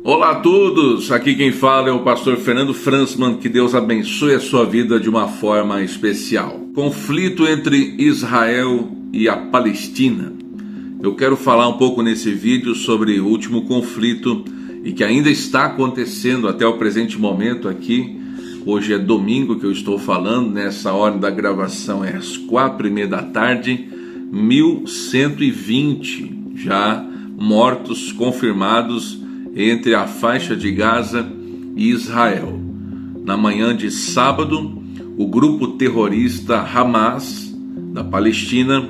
Olá a todos, aqui quem fala é o pastor Fernando Fransman, que Deus abençoe a sua vida de uma forma especial. Conflito entre Israel e a Palestina. Eu quero falar um pouco nesse vídeo sobre o último conflito e que ainda está acontecendo até o presente momento aqui. Hoje é domingo que eu estou falando, nessa hora da gravação é às 4:30 da tarde, 1120 já mortos confirmados entre a faixa de Gaza e Israel. Na manhã de sábado, o grupo terrorista Hamas, da Palestina,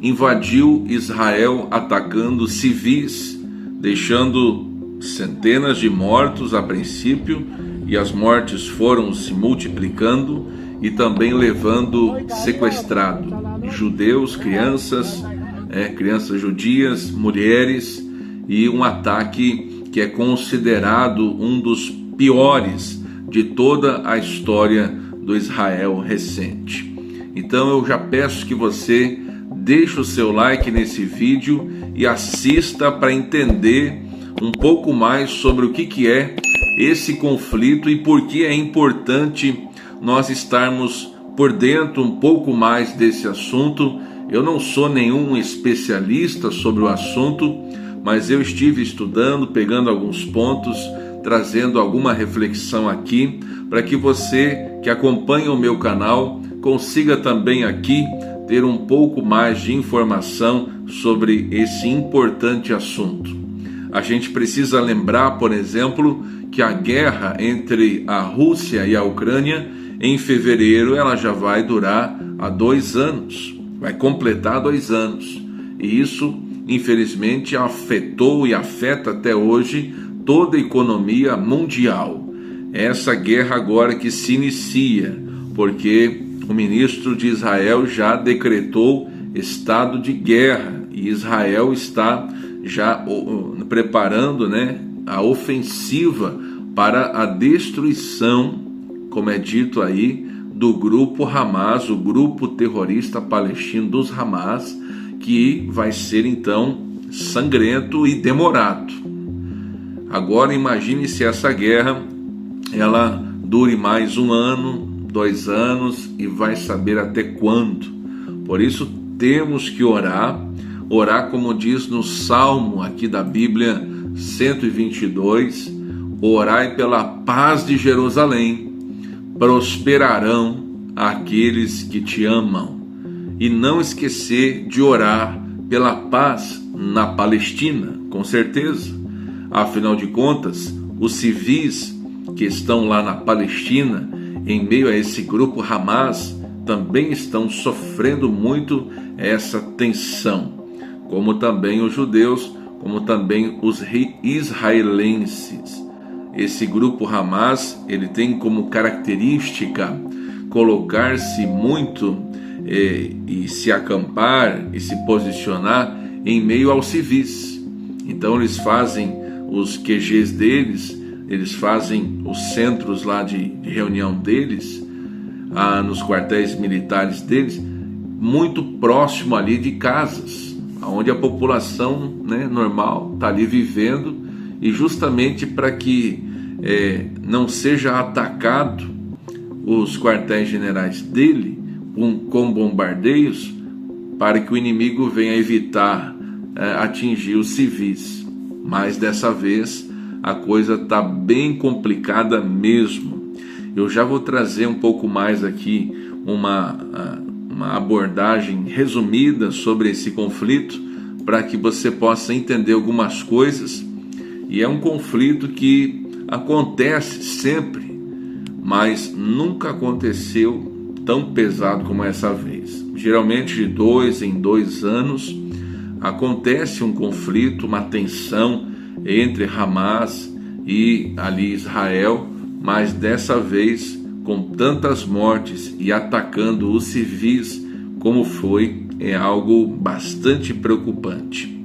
invadiu Israel atacando civis, deixando centenas de mortos a princípio, e as mortes foram se multiplicando, e também levando sequestrado judeus, crianças judias, mulheres, e um ataque que é considerado um dos piores de toda a história do Israel recente. Então eu já peço que você deixe o seu like nesse vídeo e assista para entender um pouco mais sobre o que é esse conflito e por que é importante nós estarmos por dentro um pouco mais desse assunto. Eu não sou nenhum especialista sobre o assunto, mas eu estive estudando, pegando alguns pontos, trazendo alguma reflexão aqui, para que você que acompanha o meu canal consiga também aqui ter um pouco mais de informação sobre esse importante assunto. A gente precisa lembrar, por exemplo, que a guerra entre a Rússia e a Ucrânia, em fevereiro, ela já vai durar há 2 anos, vai completar 2 anos, e isso infelizmente afetou e afeta até hoje toda a economia mundial. Essa guerra agora que se inicia, porque o ministro de Israel já decretou estado de guerra, e Israel está já preparando, a ofensiva para a destruição, como é dito aí, do grupo Hamas, o grupo terrorista palestino dos Hamas, que vai ser então sangrento e demorado. Agora imagine se essa guerra ela dure mais 1 ano, 2 anos, e vai saber até quando. Por isso temos que orar como diz no Salmo aqui da Bíblia 122, orai pela paz de Jerusalém, prosperarão aqueles que te amam. E não esquecer de orar pela paz na Palestina, com certeza. Afinal de contas, os civis que estão lá na Palestina, em meio a esse grupo Hamas, também estão sofrendo muito essa tensão, como também os judeus, como também os israelenses. Esse grupo Hamas, ele tem como característica colocar-se muito e se acampar e se posicionar em meio aos civis. Então eles fazem os QGs deles, eles fazem os centros lá de reunião deles, nos quartéis militares deles, muito próximo ali de casas, onde a população normal está ali vivendo, e justamente para que não seja atacado os quartéis generais dele com bombardeios, para que o inimigo venha evitar atingir os civis. Mas dessa vez a coisa está bem complicada mesmo. Eu já vou trazer um pouco mais aqui uma abordagem resumida sobre esse conflito, para que você possa entender algumas coisas. E é um conflito que acontece sempre, mas nunca aconteceu tão pesado como essa vez. Geralmente de 2 em 2 anos acontece um conflito, uma tensão entre Hamas e ali Israel, mas dessa vez com tantas mortes e atacando os civis como foi, é algo bastante preocupante.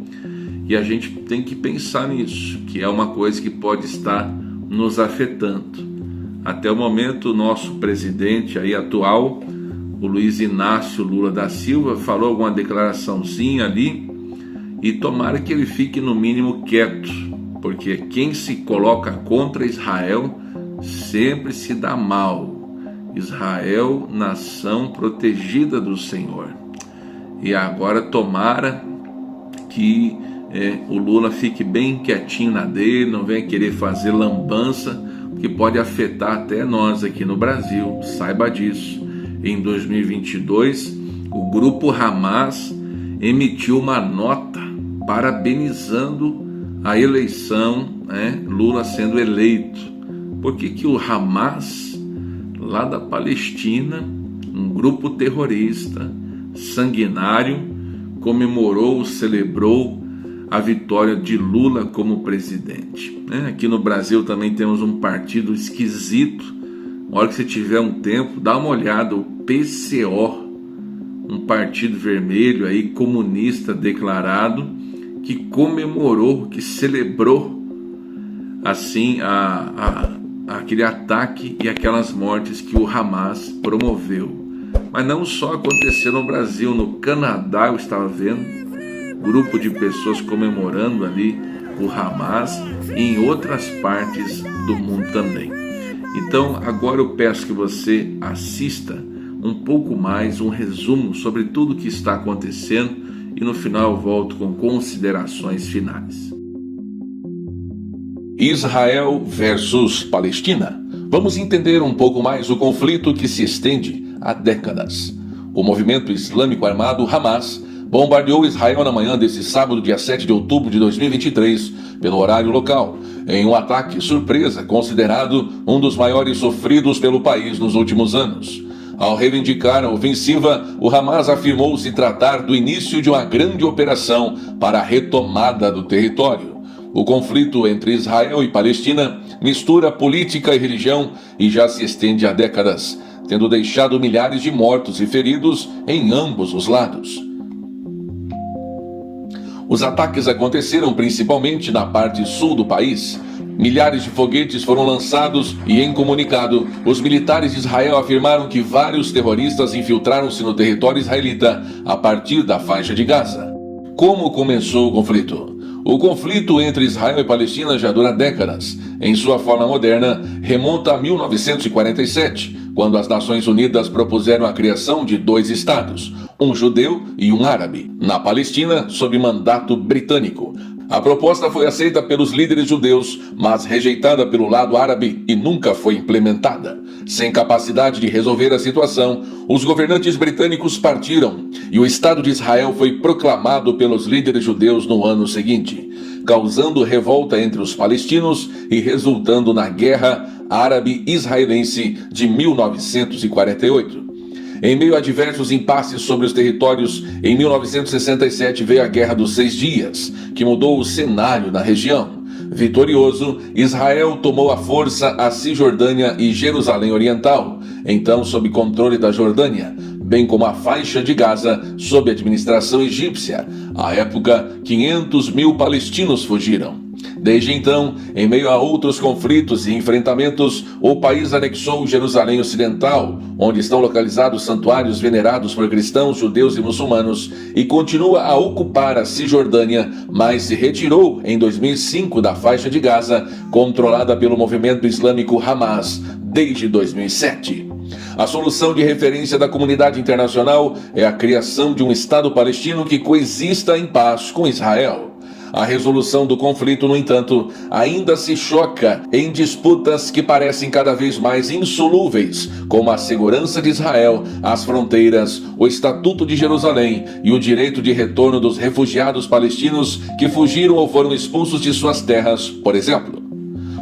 E a gente tem que pensar nisso, que é uma coisa que pode estar nos afetando. Até o momento, o nosso presidente aí atual, o Luiz Inácio Lula da Silva, falou alguma declaraçãozinha ali, e tomara que ele fique no mínimo quieto, porque quem se coloca contra Israel sempre se dá mal. Israel, nação protegida do Senhor. E agora tomara que o Lula fique bem quietinho na dele, não venha querer fazer lambança, que pode afetar até nós aqui no Brasil. Saiba disso. Em 2022, o grupo Hamas emitiu uma nota parabenizando a eleição, Lula sendo eleito. Por que o Hamas, lá da Palestina, um grupo terrorista, sanguinário, comemorou, celebrou a vitória de Lula como presidente? Aqui no Brasil também temos um partido esquisito. Na hora que você tiver um tempo, dá uma olhada, o PCO, um partido vermelho aí, comunista declarado, que comemorou, que celebrou assim aquele ataque e aquelas mortes que o Hamas promoveu. Mas não só aconteceu no Brasil, no Canadá eu estava vendo grupo de pessoas comemorando ali o Hamas e em outras partes do mundo também. Então agora eu peço que você assista um pouco mais, um resumo sobre tudo o que está acontecendo, e no final eu volto com considerações finais. Israel versus Palestina. Vamos entender um pouco mais o conflito que se estende há décadas. O movimento islâmico armado Hamas bombardeou Israel na manhã desse sábado, dia 7 de outubro de 2023, pelo horário local, em um ataque surpresa considerado um dos maiores sofridos pelo país nos últimos anos. Ao reivindicar a ofensiva, o Hamas afirmou se tratar do início de uma grande operação para a retomada do território. O conflito entre Israel e Palestina mistura política e religião e já se estende há décadas, tendo deixado milhares de mortos e feridos em ambos os lados. Os ataques aconteceram principalmente na parte sul do país. Milhares de foguetes foram lançados e, em comunicado, os militares de Israel afirmaram que vários terroristas infiltraram-se no território israelita a partir da faixa de Gaza. Como começou o conflito? O conflito entre Israel e Palestina já dura décadas. Em sua forma moderna, remonta a 1947, quando as Nações Unidas propuseram a criação de 2 estados, um judeu e um árabe, na Palestina, sob mandato britânico. A proposta foi aceita pelos líderes judeus, mas rejeitada pelo lado árabe e nunca foi implementada. Sem capacidade de resolver a situação, os governantes britânicos partiram e o Estado de Israel foi proclamado pelos líderes judeus no ano seguinte, causando revolta entre os palestinos e resultando na Guerra Árabe-Israelense de 1948. Em meio a diversos impasses sobre os territórios, em 1967 veio a Guerra dos 6 Dias, que mudou o cenário na região. Vitorioso, Israel tomou à força a Cisjordânia e Jerusalém Oriental, então sob controle da Jordânia, bem como a faixa de Gaza, sob administração egípcia. À época, 500 mil palestinos fugiram. Desde então, em meio a outros conflitos e enfrentamentos, o país anexou Jerusalém Ocidental, onde estão localizados santuários venerados por cristãos, judeus e muçulmanos, e continua a ocupar a Cisjordânia, mas se retirou em 2005 da faixa de Gaza, controlada pelo movimento islâmico Hamas desde 2007. A solução de referência da comunidade internacional é a criação de um Estado palestino que coexista em paz com Israel. A resolução do conflito, no entanto, ainda se choca em disputas que parecem cada vez mais insolúveis, como a segurança de Israel, as fronteiras, o Estatuto de Jerusalém e o direito de retorno dos refugiados palestinos que fugiram ou foram expulsos de suas terras, por exemplo.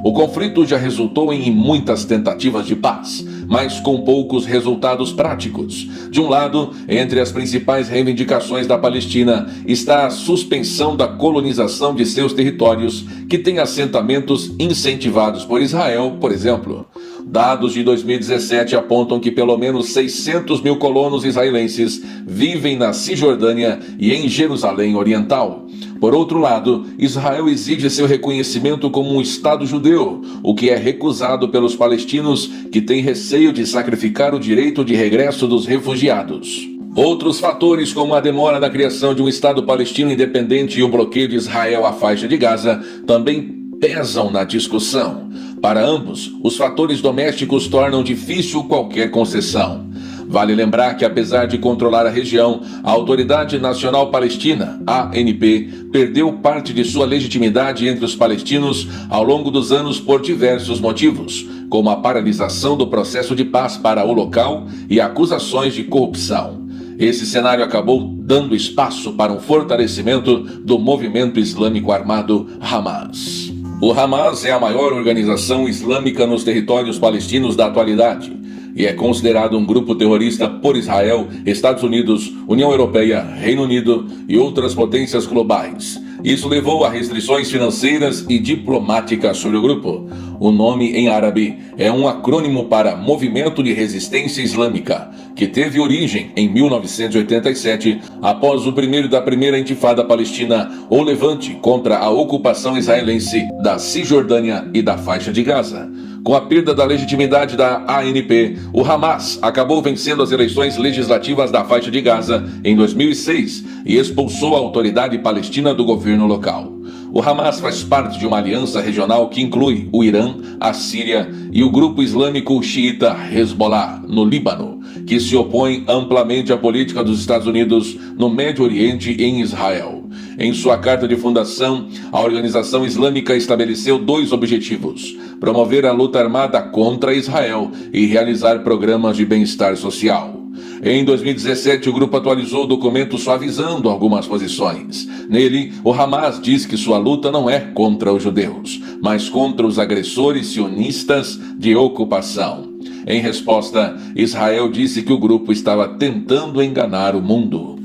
O conflito já resultou em muitas tentativas de paz, mas com poucos resultados práticos. De um lado, entre as principais reivindicações da Palestina está a suspensão da colonização de seus territórios, que tem assentamentos incentivados por Israel, por exemplo. Dados de 2017 apontam que pelo menos 600 mil colonos israelenses vivem na Cisjordânia e em Jerusalém Oriental. Por outro lado, Israel exige seu reconhecimento como um Estado judeu, o que é recusado pelos palestinos, que têm receio de sacrificar o direito de regresso dos refugiados. Outros fatores, como a demora na criação de um Estado palestino independente e o bloqueio de Israel à faixa de Gaza, também pesam na discussão. Para ambos, os fatores domésticos tornam difícil qualquer concessão. Vale lembrar que, apesar de controlar a região, a Autoridade Nacional Palestina, ANP, perdeu parte de sua legitimidade entre os palestinos ao longo dos anos por diversos motivos, como a paralisação do processo de paz para o local e acusações de corrupção. Esse cenário acabou dando espaço para um fortalecimento do movimento islâmico armado Hamas. O Hamas é a maior organização islâmica nos territórios palestinos da atualidade e é considerado um grupo terrorista por Israel, Estados Unidos, União Europeia, Reino Unido e outras potências globais. Isso levou a restrições financeiras e diplomáticas sobre o grupo. O nome em árabe é um acrônimo para Movimento de Resistência Islâmica, que teve origem em 1987, após o primeiro da primeira intifada palestina, ou levante contra a ocupação israelense da Cisjordânia e da faixa de Gaza. Com a perda da legitimidade da ANP, o Hamas acabou vencendo as eleições legislativas da faixa de Gaza em 2006 e expulsou a autoridade palestina do governo local. O Hamas faz parte de uma aliança regional que inclui o Irã, a Síria e o grupo islâmico xiita Hezbollah, no Líbano, que se opõe amplamente à política dos Estados Unidos no Médio Oriente e em Israel. Em sua carta de fundação, a organização islâmica estabeleceu 2 objetivos: promover a luta armada contra Israel e realizar programas de bem-estar social. Em 2017, o grupo atualizou o documento suavizando algumas posições. Nele, o Hamas diz que sua luta não é contra os judeus, mas contra os agressores sionistas de ocupação. Em resposta, Israel disse que o grupo estava tentando enganar o mundo.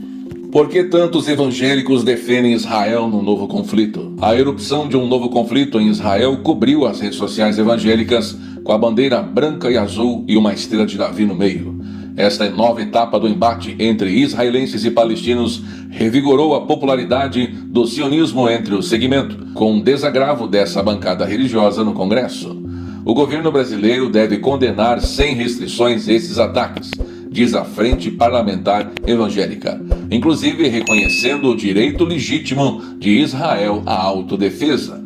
Por que tantos evangélicos defendem Israel no novo conflito? A erupção de um novo conflito em Israel cobriu as redes sociais evangélicas com a bandeira branca e azul e uma estrela de Davi no meio. Esta nova etapa do embate entre israelenses e palestinos revigorou a popularidade do sionismo entre o segmento, com um desagravo dessa bancada religiosa no Congresso. O governo brasileiro deve condenar sem restrições esses ataques, diz a Frente Parlamentar Evangélica, inclusive reconhecendo o direito legítimo de Israel à autodefesa.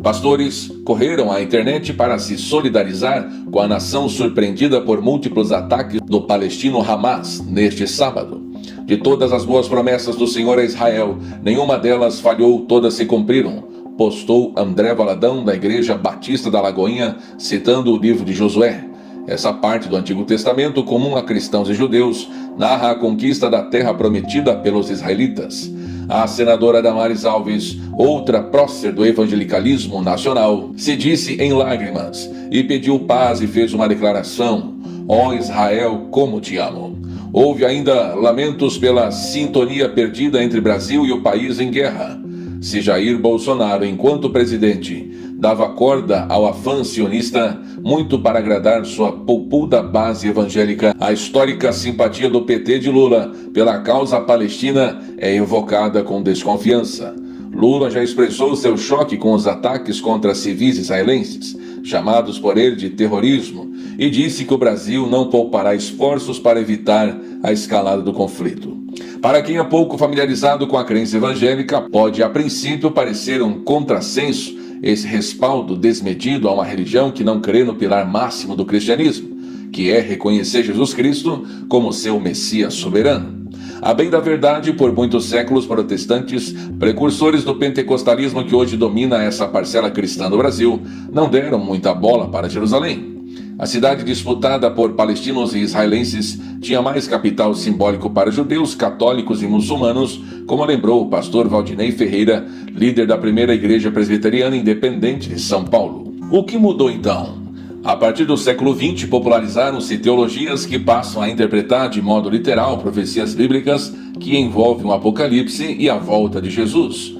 Pastores correram à internet para se solidarizar com a nação surpreendida por múltiplos ataques do palestino Hamas neste sábado. De todas as boas promessas do Senhor a Israel, nenhuma delas falhou, todas se cumpriram, postou André Valadão, da Igreja Batista da Lagoinha, citando o livro de Josué. Essa parte do Antigo Testamento, comum a cristãos e judeus, narra a conquista da terra prometida pelos israelitas. A senadora Damares Alves, outra prócer do evangelicalismo nacional, se disse em lágrimas e pediu paz e fez uma declaração: ó Israel, como te amo. Houve ainda lamentos pela sintonia perdida entre Brasil e o país em guerra. Se Jair Bolsonaro, enquanto presidente, dava corda ao afã sionista, muito para agradar sua poupuda base evangélica, a histórica simpatia do PT de Lula pela causa palestina é evocada com desconfiança. Lula já expressou seu choque com os ataques contra civis israelenses, chamados por ele de terrorismo, e disse que o Brasil não poupará esforços para evitar a escalada do conflito. Para quem é pouco familiarizado com a crença evangélica, pode a princípio parecer um contrassenso esse respaldo desmedido a uma religião que não crê no pilar máximo do cristianismo, que é reconhecer Jesus Cristo como seu Messias soberano. A bem da verdade, por muitos séculos, protestantes, precursores do pentecostalismo que hoje domina essa parcela cristã do Brasil, não deram muita bola para Jerusalém. A cidade disputada por palestinos e israelenses tinha mais capital simbólico para judeus, católicos e muçulmanos, como lembrou o pastor Valdinei Ferreira, líder da primeira igreja presbiteriana independente de São Paulo. O que mudou então? A partir do século XX, popularizaram-se teologias que passam a interpretar de modo literal profecias bíblicas que envolvem o Apocalipse e a volta de Jesus.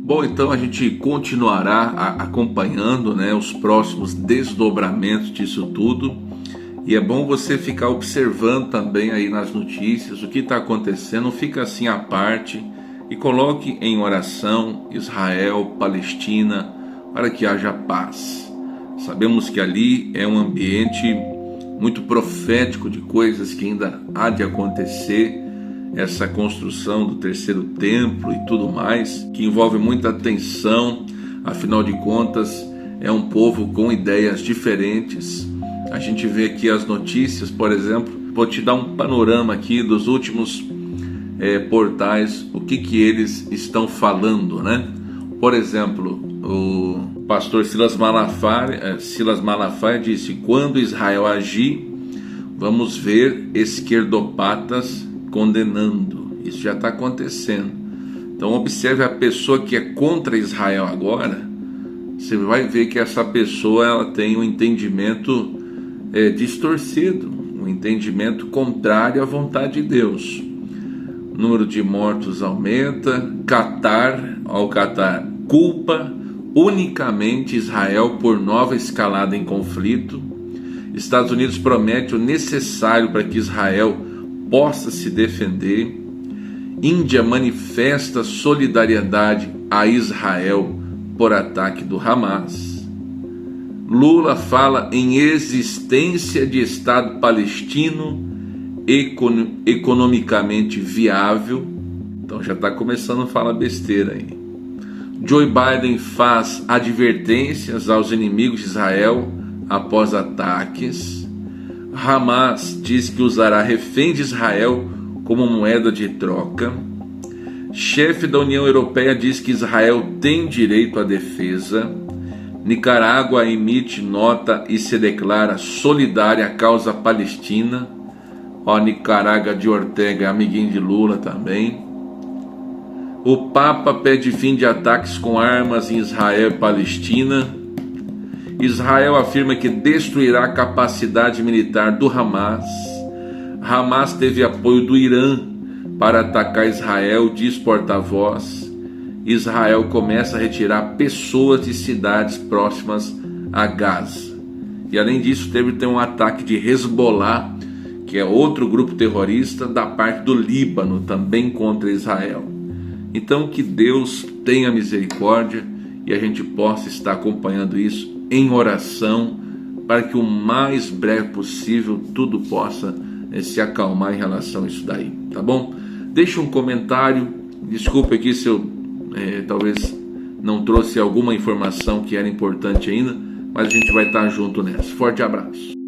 Bom, então a gente continuará acompanhando, os próximos desdobramentos disso tudo. E é bom você ficar observando também aí nas notícias o que está acontecendo. Não fica assim à parte e coloque em oração Israel, Palestina, para que haja paz. Sabemos que ali é um ambiente muito profético de coisas que ainda há de acontecer. Essa construção do terceiro templo e tudo mais, que envolve muita tensão. Afinal de contas, é um povo com ideias diferentes. A gente vê aqui as notícias, por exemplo, vou te dar um panorama aqui dos últimos portais, o que eles estão falando, né? Por exemplo, o pastor Silas Malafaia disse: quando Israel agir, vamos ver esquerdopatas condenando. Isso já está acontecendo. Então observe a pessoa que é contra Israel agora. Você vai ver que essa pessoa ela tem um entendimento distorcido, um entendimento contrário à vontade de Deus. O número de mortos aumenta. Catar culpa unicamente Israel por nova escalada em conflito. Estados Unidos promete o necessário para que Israel possa se defender. Índia manifesta solidariedade a Israel por ataque do Hamas. Lula fala em existência de Estado palestino economicamente viável. Então já está começando a falar besteira aí. Joe Biden faz advertências aos inimigos de Israel após ataques. Hamas diz que usará refém de Israel como moeda de troca. Chefe da União Europeia diz que Israel tem direito à defesa. Nicarágua emite nota e se declara solidária à causa palestina. Nicarágua de Ortega, amiguinho de Lula também. O Papa pede fim de ataques com armas em Israel e Palestina. Israel afirma que destruirá a capacidade militar do Hamas. Hamas teve apoio do Irã para atacar Israel, diz porta-voz. Israel começa a retirar pessoas de cidades próximas a Gaza. E além disso, tem um ataque de Hezbollah, que é outro grupo terrorista da parte do Líbano, também contra Israel. Então que Deus tenha misericórdia e a gente possa estar acompanhando isso em oração, para que o mais breve possível tudo possa se acalmar em relação a isso daí, tá bom? Deixe um comentário, desculpe aqui se eu talvez não trouxe alguma informação que era importante ainda, mas a gente vai estar junto nessa. Forte abraço.